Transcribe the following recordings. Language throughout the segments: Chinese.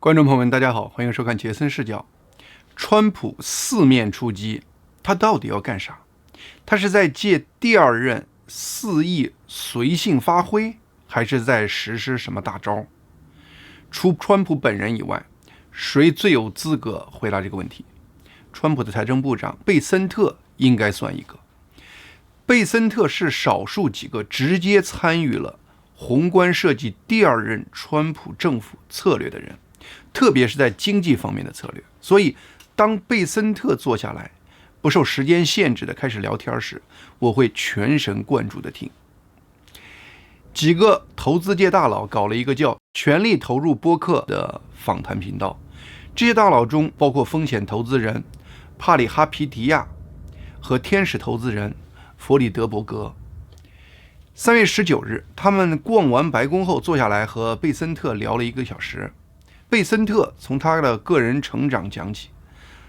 观众朋友们，大家好，欢迎收看杰森视角。川普四面出击，他到底要干啥？他是在借第二任肆意随性发挥，还是在实施什么大招？除川普本人以外，谁最有资格回答这个问题？川普的财政部长贝森特应该算一个。贝森特是少数几个直接参与了宏观设计第二任川普政府策略的人，特别是在经济方面的策略。所以当贝森特坐下来不受时间限制的开始聊天时，我会全神贯注的听。几个投资界大佬搞了一个叫全力投入播客的访谈频道，这些大佬中包括风险投资人帕里哈皮迪亚和天使投资人弗里德伯格。3月19日，他们逛完白宫后坐下来和贝森特聊了1个小时。贝森特从他的个人成长讲起，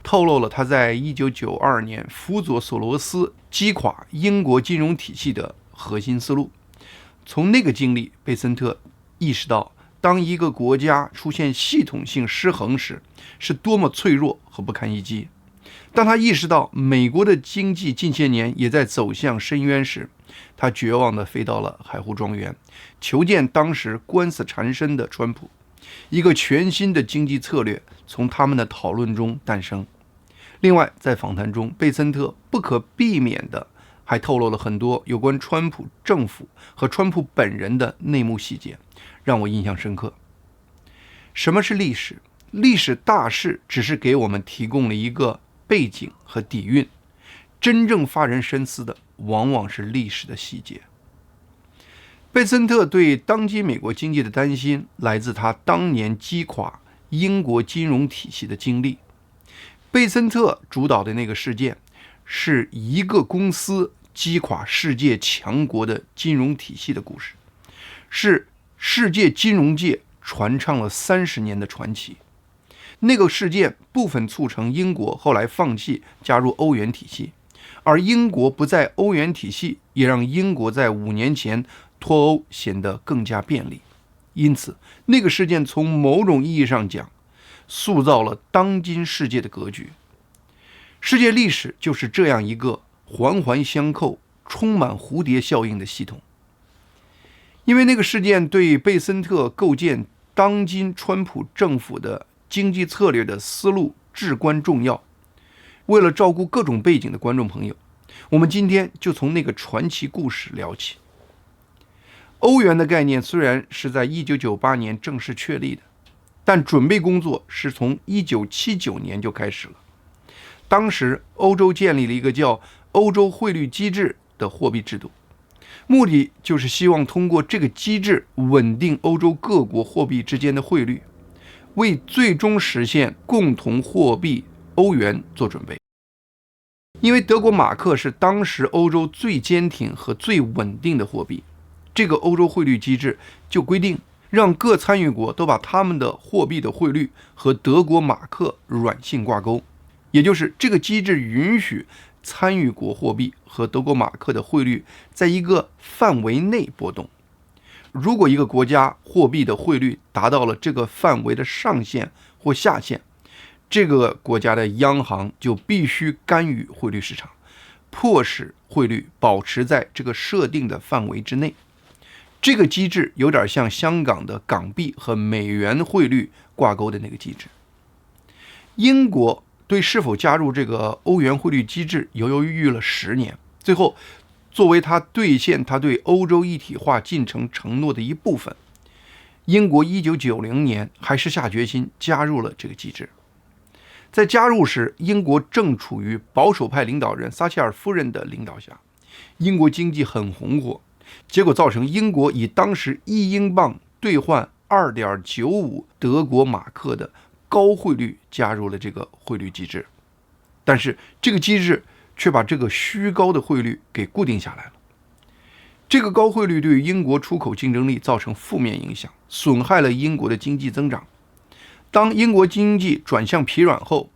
透露了他在1992年辅佐索罗斯击垮英国金融体系的核心思路。从那个经历，贝森特意识到，当一个国家出现系统性失衡时，是多么脆弱和不堪一击。当他意识到美国的经济近些年也在走向深渊时，他绝望地飞到了海湖庄园，求见当时官司缠身的川普。一个全新的经济策略从他们的讨论中诞生。另外，在访谈中，贝森特不可避免地还透露了很多有关川普政府和川普本人的内幕细节，让我印象深刻。什么是历史？历史大势只是给我们提供了一个背景和底蕴，真正发人深思的往往是历史的细节。贝森特对当今美国经济的担心来自他当年击垮英国金融体系的经历。贝森特主导的那个事件是一个公司击垮世界强国的金融体系的故事，是世界金融界传唱了30年的传奇。那个事件部分促成英国后来放弃加入欧元体系，而英国不在欧元体系也让英国在5年前脱欧显得更加便利。因此，那个事件从某种意义上讲，塑造了当今世界的格局。世界历史就是这样一个环环相扣、充满蝴蝶效应的系统。因为那个事件对贝森特构建当今川普政府的经济策略的思路至关重要。为了照顾各种背景的观众朋友，我们今天就从那个传奇故事聊起。欧元的概念虽然是在1998年正式确立的，但准备工作是从1979年就开始了。当时欧洲建立了一个叫欧洲汇率机制的货币制度，目的就是希望通过这个机制稳定欧洲各国货币之间的汇率，为最终实现共同货币欧元做准备。因为德国马克是当时欧洲最坚挺和最稳定的货币，这个欧洲汇率机制就规定，让各参与国都把他们的货币的汇率和德国马克软性挂钩，也就是这个机制允许参与国货币和德国马克的汇率在一个范围内波动。如果一个国家货币的汇率达到了这个范围的上限或下限，这个国家的央行就必须干预汇率市场，迫使汇率保持在这个设定的范围之内。这个机制有点像香港的港币和美元汇率挂钩的那个机制。英国对是否加入这个欧元汇率机制犹犹豫豫了10年，最后作为他兑现他对欧洲一体化进程承诺的一部分，英国1990年还是下决心加入了这个机制。在加入时，英国正处于保守派领导人撒切尔夫人的领导下，英国经济很红火，结果造成英国以当时1英镑兑换 2.95 德国马克的高汇率加入了这个汇率机制。但是这个机制却把这个虚高的汇率给固定下来了。这个高汇率对于英国出口竞争力造成负面影响，损害了英国的经济增长。当英国经济转向疲软后，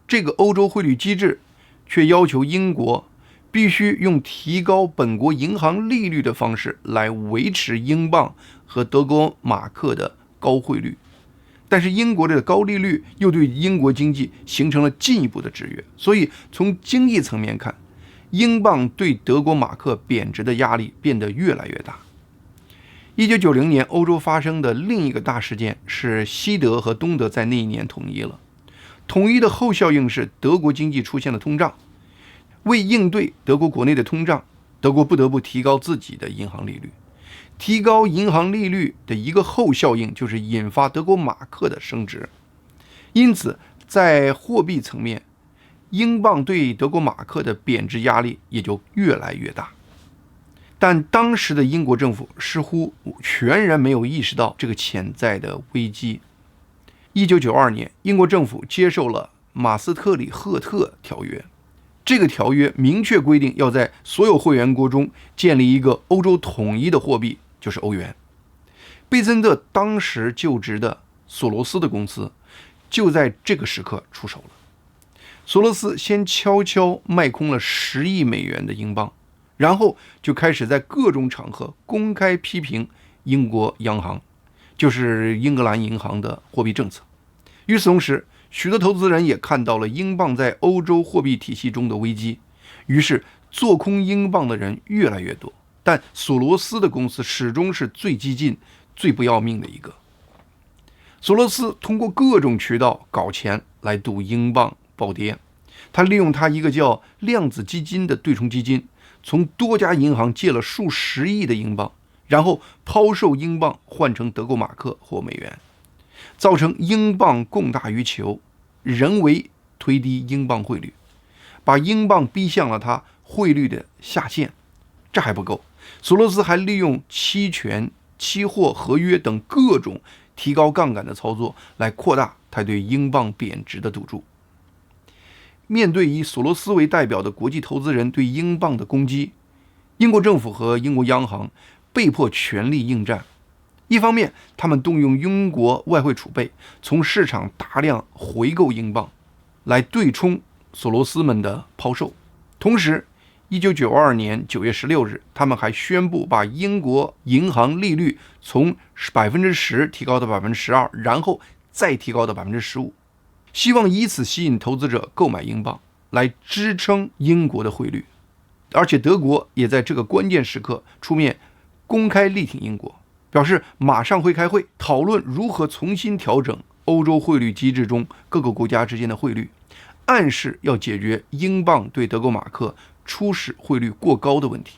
这个欧洲汇率机制却要求英国必须用提高本国银行利率的方式来维持英镑和德国马克的高汇率。但是英国的高利率又对英国经济形成了进一步的制约，所以从经济层面看，英镑对德国马克贬值的压力变得越来越大。1990年，欧洲发生的另一个大事件是西德和东德在那一年统一了。统一的后效应是德国经济出现了通胀。为应对德国国内的通胀，德国不得不提高自己的银行利率。提高银行利率的一个后效应就是引发德国马克的升值。因此，在货币层面，英镑对德国马克的贬值压力也就越来越大。但当时的英国政府似乎全然没有意识到这个潜在的危机。1992年，英国政府接受了马斯特里赫特条约。这个条约明确规定要在所有会员国中建立一个欧洲统一的货币，就是欧元。贝森特当时就职的索罗斯的公司就在这个时刻出手了。索罗斯先悄悄卖空了10亿美元的英镑，然后就开始在各种场合公开批评英国央行，就是英格兰银行的货币政策。与此同时，许多投资人也看到了英镑在欧洲货币体系中的危机，于是做空英镑的人越来越多。但索罗斯的公司始终是最激进、最不要命的一个。索罗斯通过各种渠道搞钱来赌英镑暴跌。他利用他一个叫量子基金的对冲基金，从多家银行借了数十亿的英镑，然后抛售英镑换成德国马克或美元，造成英镑供大于求，人为推低英镑汇率，把英镑逼向了它汇率的下限。这还不够，索罗斯还利用期权、期货合约等各种提高杠杆的操作来扩大他对英镑贬值的赌注。面对以索罗斯为代表的国际投资人对英镑的攻击，英国政府和英国央行被迫全力应战。一方面，他们动用英国外汇储备，从市场大量回购英镑，来对冲索罗斯们的抛售。同时，1992年9月16日，他们还宣布把英国银行利率从10%提高到12%，然后再提高到15%，希望以此吸引投资者购买英镑，来支撑英国的汇率。而且德国也在这个关键时刻出面公开力挺英国，表示马上会开会讨论如何重新调整欧洲汇率机制中各个国家之间的汇率，暗示要解决英镑对德国马克初始汇率过高的问题。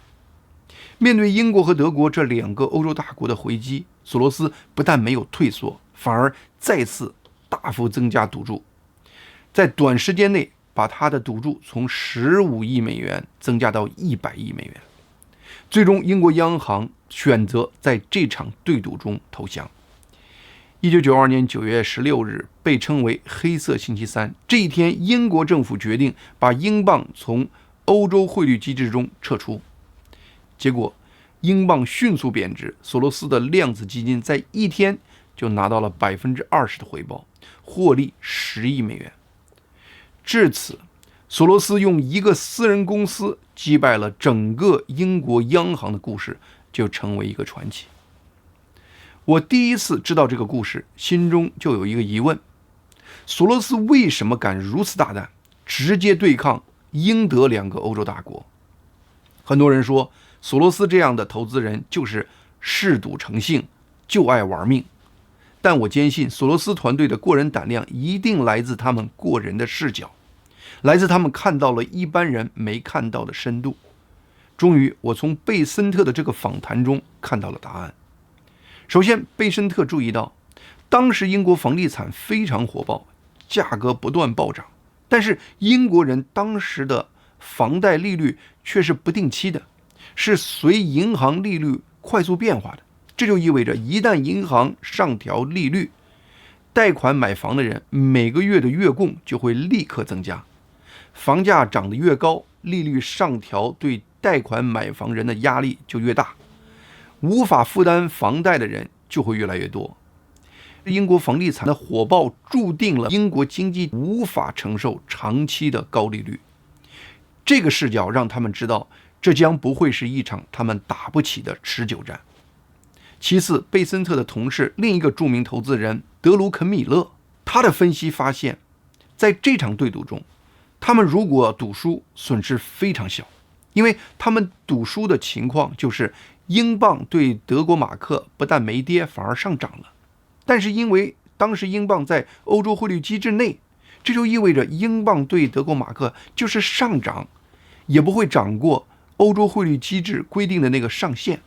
面对英国和德国这两个欧洲大国的回击，索罗斯不但没有退缩，反而再次大幅增加赌注，在短时间内把他的赌注从15亿美元增加到100亿美元。最终，英国央行选择在这场对赌中投降。1992年9月16日被称为黑色星期三，这一天英国政府决定把英镑从欧洲汇率机制中撤出。结果英镑迅速贬值，索罗斯的量子基金在一天就拿到了20%的回报，获利10亿美元。至此，索罗斯用一个私人公司击败了整个英国央行的故事就成为一个传奇。我第一次知道这个故事，心中就有一个疑问：索罗斯为什么敢如此大胆，直接对抗英德两个欧洲大国？很多人说，索罗斯这样的投资人就是嗜赌成性，就爱玩命。但我坚信，索罗斯团队的过人胆量一定来自他们过人的视角，来自他们看到了一般人没看到的深度。终于，我从贝森特的这个访谈中看到了答案。首先，贝森特注意到，当时英国房地产非常火爆，价格不断暴涨，但是英国人当时的房贷利率却是不定期的，是随银行利率快速变化的。这就意味着，一旦银行上调利率，贷款买房的人每个月的月供就会立刻增加。房价涨得越高，利率上调对贷款买房人的压力就越大，无法负担房贷的人就会越来越多。英国房地产的火爆注定了英国经济无法承受长期的高利率。这个视角让他们知道，这将不会是一场他们打不起的持久战。其次，贝森特的同事另一个著名投资人德鲁肯米勒，他的分析发现，在这场对赌中，他们如果赌输，损失非常小，因为他们赌输的情况就是英镑对德国马克不但没跌，反而上涨了。但是因为当时英镑在欧洲汇率机制内，这就意味着英镑对德国马克就是上涨，也不会涨过欧洲汇率机制规定的那个上限。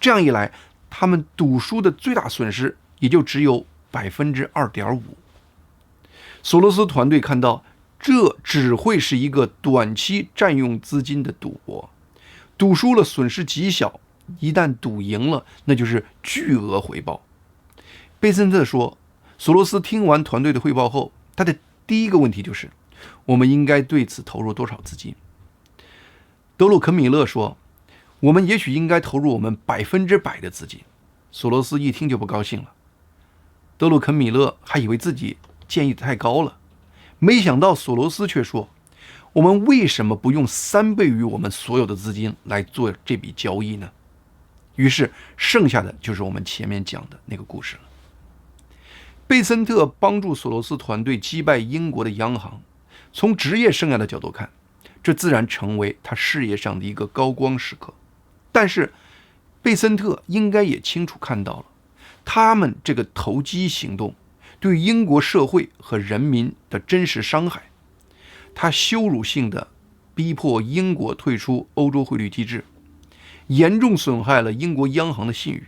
这样一来，他们赌输的最大损失也就只有 2.5%。索罗斯团队看到，这只会是一个短期占用资金的赌博，赌输了损失极小，一旦赌赢了，那就是巨额回报。贝森特说，索罗斯听完团队的汇报后，他的第一个问题就是，我们应该对此投入多少资金？德鲁肯米勒说，我们也许应该投入我们100%的资金。索罗斯一听就不高兴了。德鲁肯米勒还以为自己建议太高了，没想到索罗斯却说，我们为什么不用3倍于我们所有的资金来做这笔交易呢？于是剩下的就是我们前面讲的那个故事了。贝森特帮助索罗斯团队击败英国的央行，从职业生涯的角度看，这自然成为他事业上的一个高光时刻。但是贝森特应该也清楚看到了，他们这个投机行动对英国社会和人民的真实伤害。他羞辱性地逼迫英国退出欧洲汇率机制，严重损害了英国央行的信誉，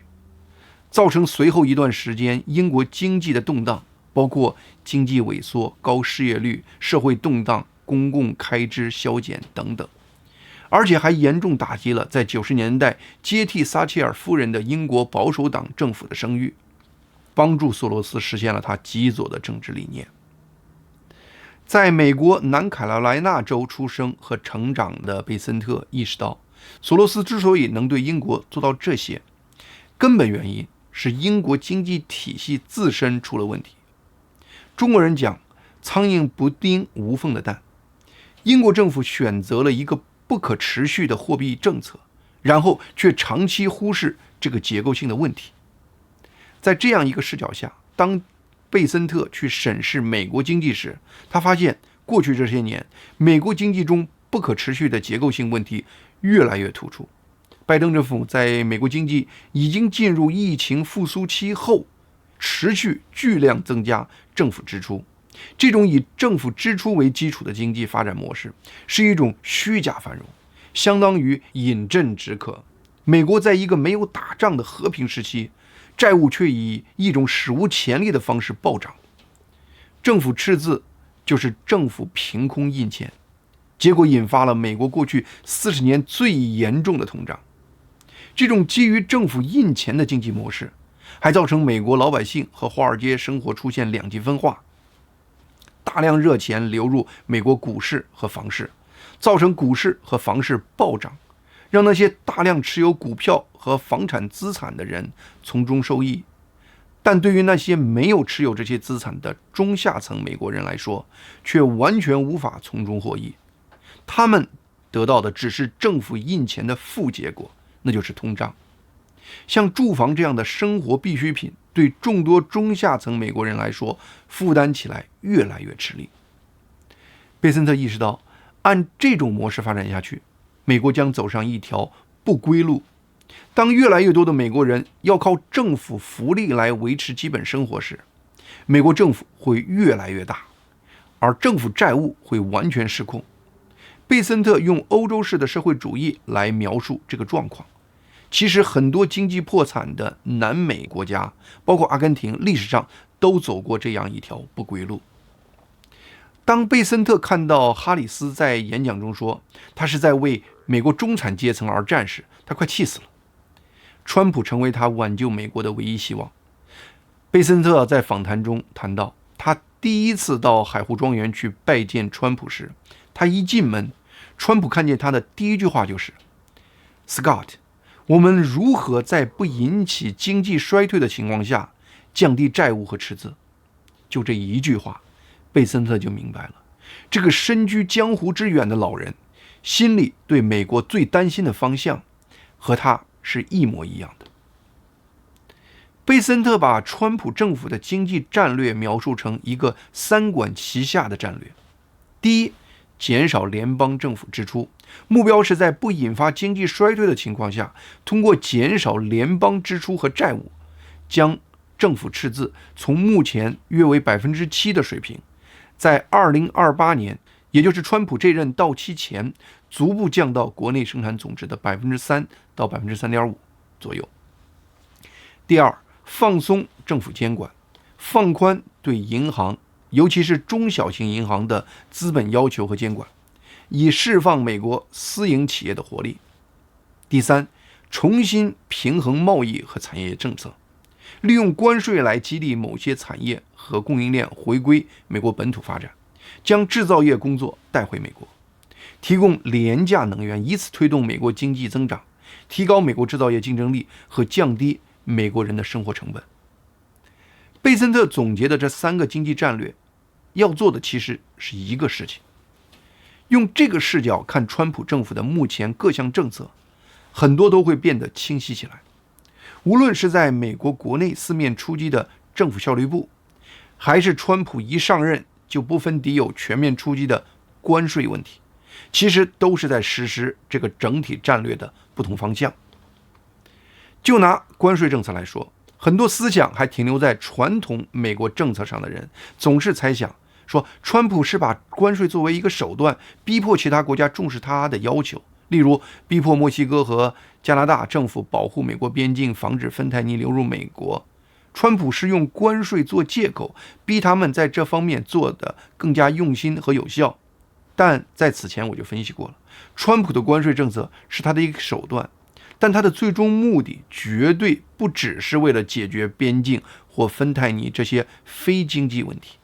造成随后一段时间英国经济的动荡，包括经济萎缩、高失业率、社会动荡、公共开支削减等等，而且还严重打击了在90年代接替撒切尔夫人的英国保守党政府的声誉，帮助索罗斯实现了他极左的政治理念。在美国南卡罗来纳州出生和成长的贝森特意识到，索罗斯之所以能对英国做到这些，根本原因是英国经济体系自身出了问题。中国人讲苍蝇不叮无缝的蛋，英国政府选择了一个不可持续的货币政策，然后却长期忽视这个结构性的问题。在这样一个视角下，当贝森特去审视美国经济时，他发现过去这些年美国经济中不可持续的结构性问题越来越突出。拜登政府在美国经济已经进入疫情复苏期后，持续巨量增加政府支出。这种以政府支出为基础的经济发展模式是一种虚假繁荣，相当于饮鸩止渴。美国在一个没有打仗的和平时期，债务却以一种史无前例的方式暴涨。政府赤字就是政府凭空印钱，结果引发了美国过去40年最严重的通胀。这种基于政府印钱的经济模式，还造成美国老百姓和华尔街生活出现两极分化。大量热钱流入美国股市和房市，造成股市和房市暴涨，让那些大量持有股票和房产资产的人从中受益。但对于那些没有持有这些资产的中下层美国人来说，却完全无法从中获益。他们得到的只是政府印钱的副结果，那就是通胀。像住房这样的生活必需品，对众多中下层美国人来说，负担起来越来越吃力。贝森特意识到，按这种模式发展下去，美国将走上一条不归路。当越来越多的美国人要靠政府福利来维持基本生活时，美国政府会越来越大，而政府债务会完全失控。贝森特用欧洲式的社会主义来描述这个状况。其实很多经济破产的南美国家，包括阿根廷，历史上都走过这样一条不归路。当贝森特看到哈里斯在演讲中说他是在为美国中产阶层而战时，他快气死了。川普成为他挽救美国的唯一希望。贝森特在访谈中谈到，他第一次到海湖庄园去拜见川普时，他一进门，川普看见他的第一句话就是 Scott， 我们如何在不引起经济衰退的情况下降低债务和赤字？就这一句话，贝森特就明白了，这个身居江湖之远的老人心里对美国最担心的方向和他是一模一样的。贝森特把川普政府的经济战略描述成一个三管齐下的战略。第一，减少联邦政府支出，目标是在不引发经济衰退的情况下，通过减少联邦支出和债务，将政府赤字从目前约为7%的水平，在2028年，也就是川普这任到期前，逐步降到国内生产总值的3%到3.5%左右。第二，放松政府监管，放宽对银行，尤其是中小型银行的资本要求和监管，以释放美国私营企业的活力。第三，重新平衡贸易和产业政策，利用关税来激励某些产业和供应链回归美国本土发展，将制造业工作带回美国，提供廉价能源，以此推动美国经济增长，提高美国制造业竞争力和降低美国人的生活成本。贝森特总结的这3个经济战略要做的其实是一个事情，用这个视角看川普政府的目前各项政策，很多都会变得清晰起来。无论是在美国国内四面出击的政府效率部，还是川普一上任就不分敌友全面出击的关税问题，其实都是在实施这个整体战略的不同方向。就拿关税政策来说，很多思想还停留在传统美国政策上的人，总是猜想说川普是把关税作为一个手段，逼迫其他国家重视他的要求，例如逼迫墨西哥和加拿大政府保护美国边境，防止芬太尼流入美国。川普是用关税做借口，逼他们在这方面做得更加用心和有效。但在此前我就分析过了，川普的关税政策是他的一个手段，但他的最终目的绝对不只是为了解决边境或芬太尼这些非经济问题，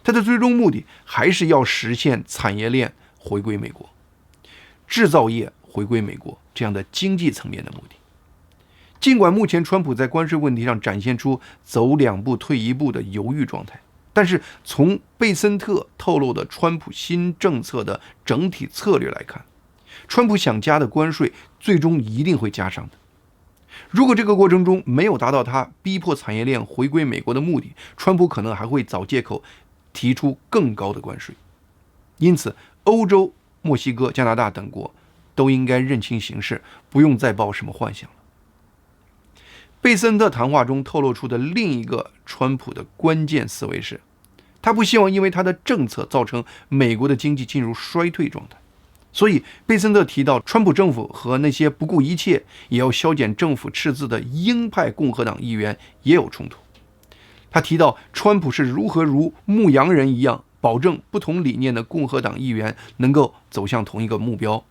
他的最终目的还是要实现产业链回归美国，制造业回归美国这样的经济层面的目的。尽管目前川普在关税问题上展现出走2步退1步的犹豫状态，但是从贝森特透露的川普新政策的整体策略来看，川普想加的关税最终一定会加上的。如果这个过程中没有达到他逼迫产业链回归美国的目的，川普可能还会找借口提出更高的关税。因此，欧洲、墨西哥、加拿大等国都应该认清形势，不用再抱什么幻想了。贝森特谈话中透露出的另一个川普的关键思维是，他不希望因为他的政策造成美国的经济进入衰退状态。所以贝森特提到，川普政府和那些不顾一切也要削减政府赤字的鹰派共和党议员也有冲突。他提到川普是如何如牧羊人一样，保证不同理念的共和党议员能够走向同一个目标。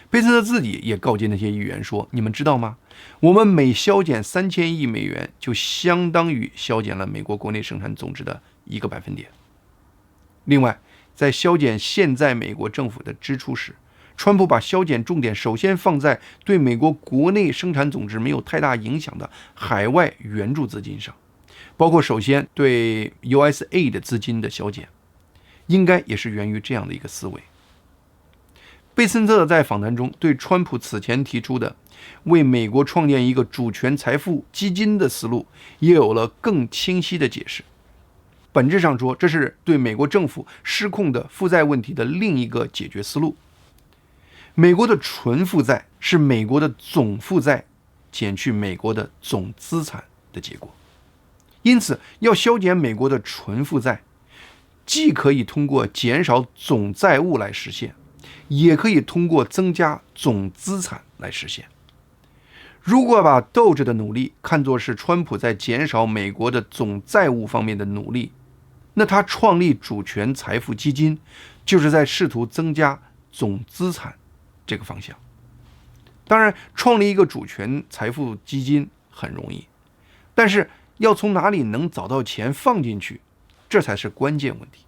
贝森特自己也告诫那些议员说，你们知道吗？我们每削减3000亿美元，就相当于削减了美国国内生产总值的1个百分点。另外，在削减现在美国政府的支出时，川普把削减重点首先放在对美国国内生产总值没有太大影响的海外援助资金上，包括首先对 USAID 的资金的削减，应该也是源于这样的一个思维。贝森特在访谈中对川普此前提出的为美国创建一个主权财富基金的思路也有了更清晰的解释。本质上说，这是对美国政府失控的负债问题的另一个解决思路。美国的纯负债是美国的总负债减去美国的总资产的结果，因此要削减美国的纯负债，既可以通过减少总债务来实现，也可以通过增加总资产来实现。如果把斗志的努力看作是川普在减少美国的总债务方面的努力，那他创立主权财富基金就是在试图增加总资产这个方向。当然，创立一个主权财富基金很容易，但是要从哪里能找到钱放进去，这才是关键问题。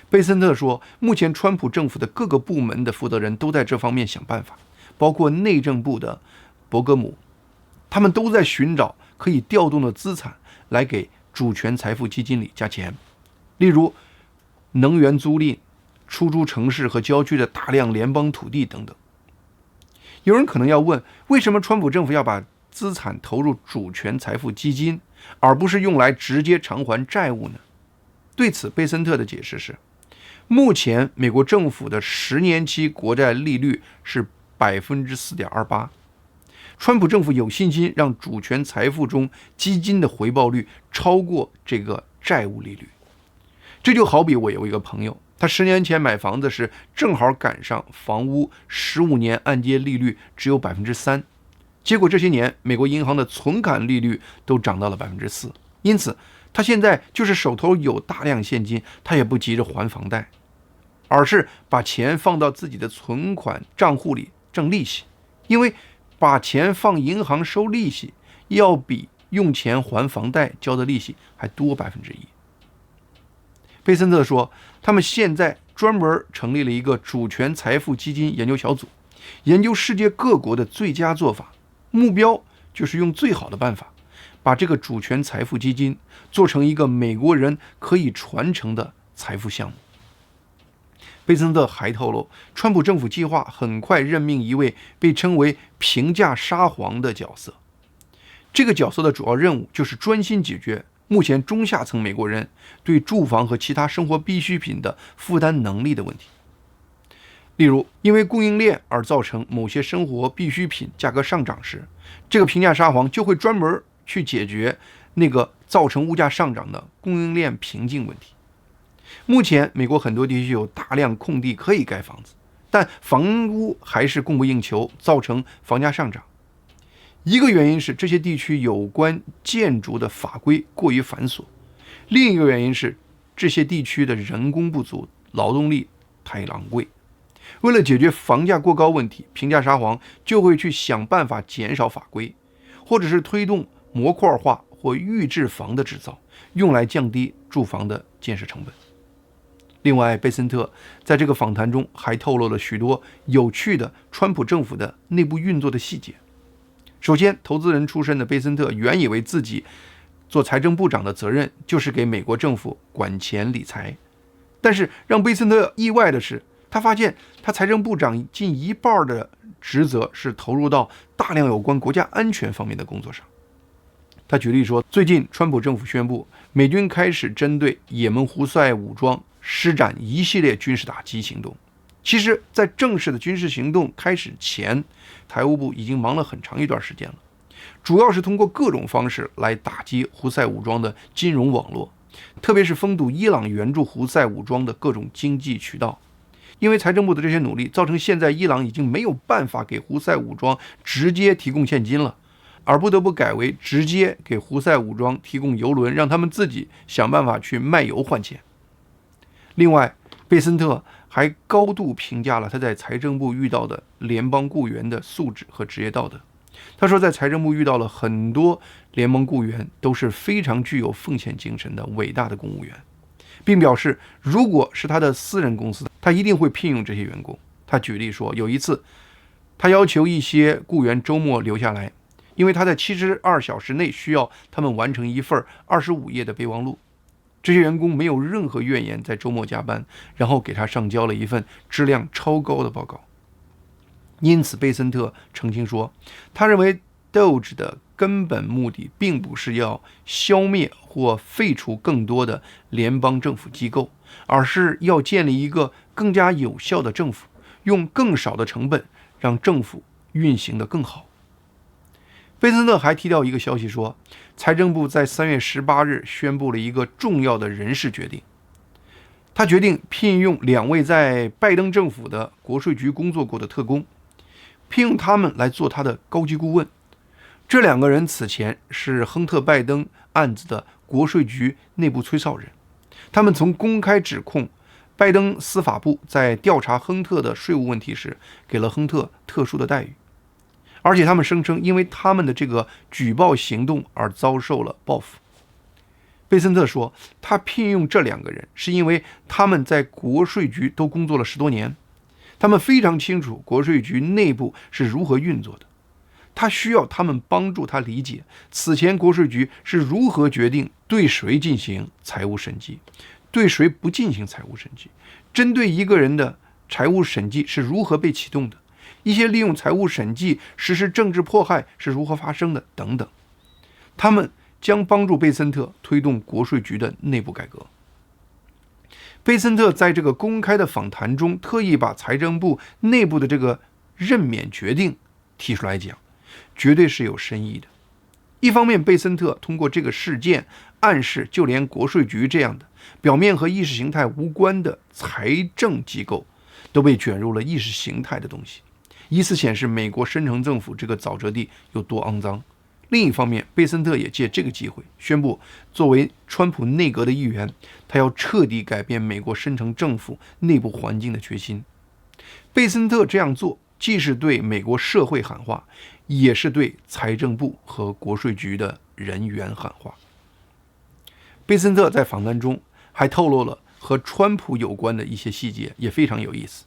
贝森特说，目前川普政府的各个部门的负责人都在这方面想办法，包括内政部的伯格姆，他们都在寻找可以调动的资产来给主权财富基金里加钱，例如能源租赁、出租城市和郊区的大量联邦土地等等。有人可能要问，为什么川普政府要把资产投入主权财富基金，而不是用来直接偿还债务呢？对此，贝森特的解释是，目前美国政府的10年期国债利率是 4.28%， 川普政府有信心让主权财富中基金的回报率超过这个债务利率。这就好比我有一个朋友，他10年前买房子时正好赶上房屋15年按揭利率只有 3%， 结果这些年美国银行的存款利率都涨到了 4%， 因此他现在就是手头有大量现金，他也不急着还房贷，而是把钱放到自己的存款账户里挣利息，因为把钱放银行收利息要比用钱还房贷交的利息还多1%。贝森特说，他们现在专门成立了一个主权财富基金研究小组，研究世界各国的最佳做法，目标就是用最好的办法把这个主权财富基金做成一个美国人可以传承的财富项目。贝森特还透露，川普政府计划很快任命一位被称为平价沙皇的角色，这个角色的主要任务就是专心解决目前中下层美国人对住房和其他生活必需品的负担能力的问题。例如，因为供应链而造成某些生活必需品价格上涨时，这个平价沙皇就会专门去解决那个造成物价上涨的供应链瓶颈问题。目前美国很多地区有大量空地可以盖房子，但房屋还是供不应求，造成房价上涨。一个原因是这些地区有关建筑的法规过于繁琐，另一个原因是这些地区的人工不足，劳动力太昂贵。为了解决房价过高问题，平价沙皇就会去想办法减少法规，或者是推动模块化或预制房的制造，用来降低住房的建设成本。另外，贝森特在这个访谈中还透露了许多有趣的川普政府的内部运作的细节。首先，投资人出身的贝森特原以为自己做财政部长的责任就是给美国政府管钱理财，但是让贝森特意外的是，他发现他财政部长近一半的职责是投入到大量有关国家安全方面的工作上。他举例说，最近川普政府宣布，美军开始针对也门胡塞武装施展一系列军事打击行动。其实，在正式的军事行动开始前，财务部已经忙了很长一段时间了，主要是通过各种方式来打击胡塞武装的金融网络，特别是封堵伊朗援助胡塞武装的各种经济渠道。因为财政部的这些努力，造成现在伊朗已经没有办法给胡塞武装直接提供现金了，而不得不改为直接给胡塞武装提供油轮，让他们自己想办法去卖油换钱。另外，贝森特还高度评价了他在财政部遇到的联邦雇员的素质和职业道德。他说，在财政部遇到了很多联邦雇员都是非常具有奉献精神的伟大的公务员，并表示如果是他的私人公司，他一定会聘用这些员工。他举例说，有一次他要求一些雇员周末留下来，因为他在72小时内需要他们完成一份25页的备忘录。这些员工没有任何怨言，在周末加班，然后给他上交了一份质量超高的报告。因此，贝森特澄清说，他认为 DOGE 的根本目的并不是要消灭或废除更多的联邦政府机构，而是要建立一个更加有效的政府，用更少的成本让政府运行得更好。贝森特还提到一个消息说，财政部在3月18日宣布了一个重要的人事决定，他决定聘用2位在拜登政府的国税局工作过的特工，聘用他们来做他的高级顾问。这2个人此前是亨特·拜登案子的国税局内部吹哨人，他们曾公开指控拜登司法部在调查亨特的税务问题时给了亨特特殊的待遇，而且他们声称因为他们的这个举报行动而遭受了报复。贝森特说，他聘用这2个人是因为他们在国税局都工作了10多年，他们非常清楚国税局内部是如何运作的。他需要他们帮助他理解此前国税局是如何决定对谁进行财务审计，对谁不进行财务审计，针对一个人的财务审计是如何被启动的，一些利用财务审计实施政治迫害是如何发生的等等。他们将帮助贝森特推动国税局的内部改革。贝森特在这个公开的访谈中，特意把财政部内部的这个任免决定提出来讲，绝对是有深意的。一方面，贝森特通过这个事件暗示，就连国税局这样的表面和意识形态无关的财政机构都被卷入了意识形态的东西，以此显示美国深层政府这个沼泽地有多肮脏。另一方面，贝森特也借这个机会宣布，作为川普内阁的一员，他要彻底改变美国深层政府内部环境的决心。贝森特这样做，既是对美国社会喊话，也是对财政部和国税局的人员喊话。贝森特在访谈中还透露了和川普有关的一些细节，也非常有意思。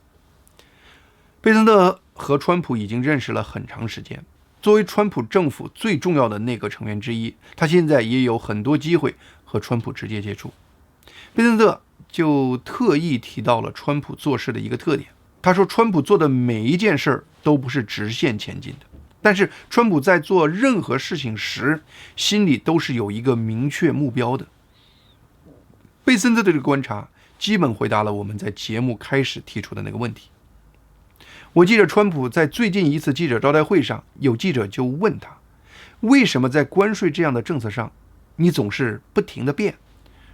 贝森特和川普已经认识了很长时间，作为川普政府最重要的内阁成员之一，他现在也有很多机会和川普直接接触。贝森特就特意提到了川普做事的一个特点，他说川普做的每一件事都不是直线前进的，但是川普在做任何事情时，心里都是有一个明确目标的。贝森特的这个观察基本回答了我们在节目开始提出的那个问题。我记得川普在最近一次记者招待会上，有记者就问他，为什么在关税这样的政策上，你总是不停地变？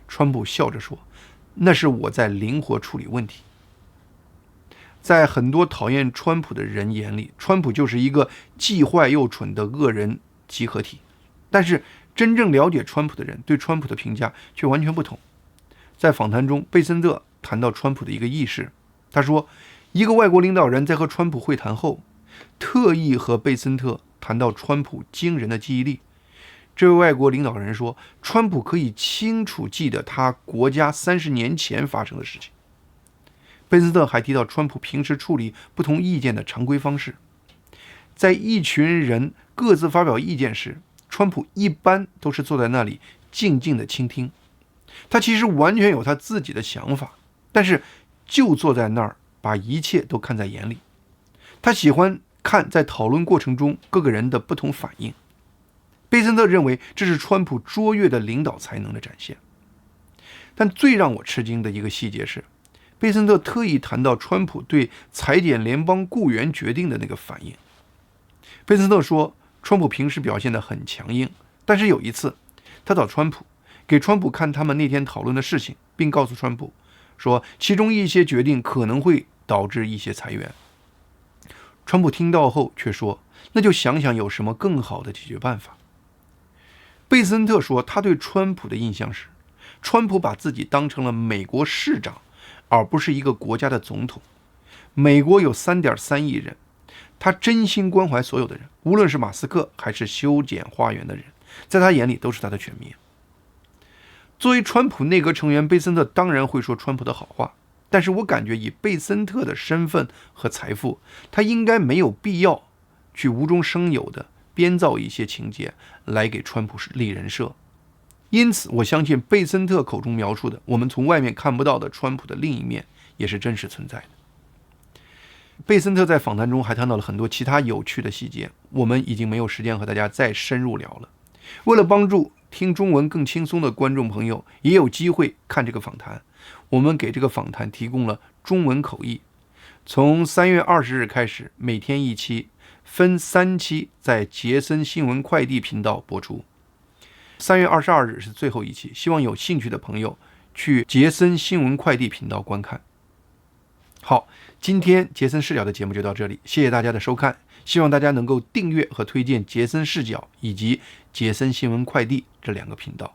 川普笑着说，那是我在灵活处理问题。在很多讨厌川普的人眼里，川普就是一个既坏又蠢的恶人集合体。但是真正了解川普的人对川普的评价却完全不同。在访谈中，贝森特谈到川普的一个轶事，他说，一个外国领导人在和川普会谈后，特意和贝森特谈到川普惊人的记忆力。这位外国领导人说，川普可以清楚记得他国家30年前发生的事情。贝森特还提到川普平时处理不同意见的常规方式，在一群人各自发表意见时，川普一般都是坐在那里静静的倾听。他其实完全有他自己的想法，但是就坐在那儿，把一切都看在眼里。他喜欢看在讨论过程中各个人的不同反应。贝森特认为这是川普卓越的领导才能的展现。但最让我吃惊的一个细节是，贝森特特意谈到川普对裁减联邦雇员决定的那个反应。贝森特说，川普平时表现得很强硬，但是有一次他找川普，给川普看他们那天讨论的事情，并告诉川普说，其中一些决定可能会导致一些裁员。川普听到后却说，那就想想有什么更好的解决办法。贝森特说，他对川普的印象是，川普把自己当成了美国市长，而不是一个国家的总统。美国有3.3亿人，他真心关怀所有的人，无论是马斯克还是修剪花园的人，在他眼里都是他的全民。作为川普内阁成员，贝森特当然会说川普的好话，但是我感觉以贝森特的身份和财富，他应该没有必要去无中生有的编造一些情节来给川普立人设。因此我相信贝森特口中描述的我们从外面看不到的川普的另一面也是真实存在的。贝森特在访谈中还谈到了很多其他有趣的细节，我们已经没有时间和大家再深入聊了。为了帮助听中文更轻松的观众朋友也有机会看这个访谈，我们给这个访谈提供了中文口译。从3月20日开始，每天一期，分3期在杰森新闻快递频道播出。3月22日是最后一期，希望有兴趣的朋友去杰森新闻快递频道观看。好，今天杰森视角的节目就到这里，谢谢大家的收看，希望大家能够订阅和推荐杰森视角以及杰森新闻快递这2个频道。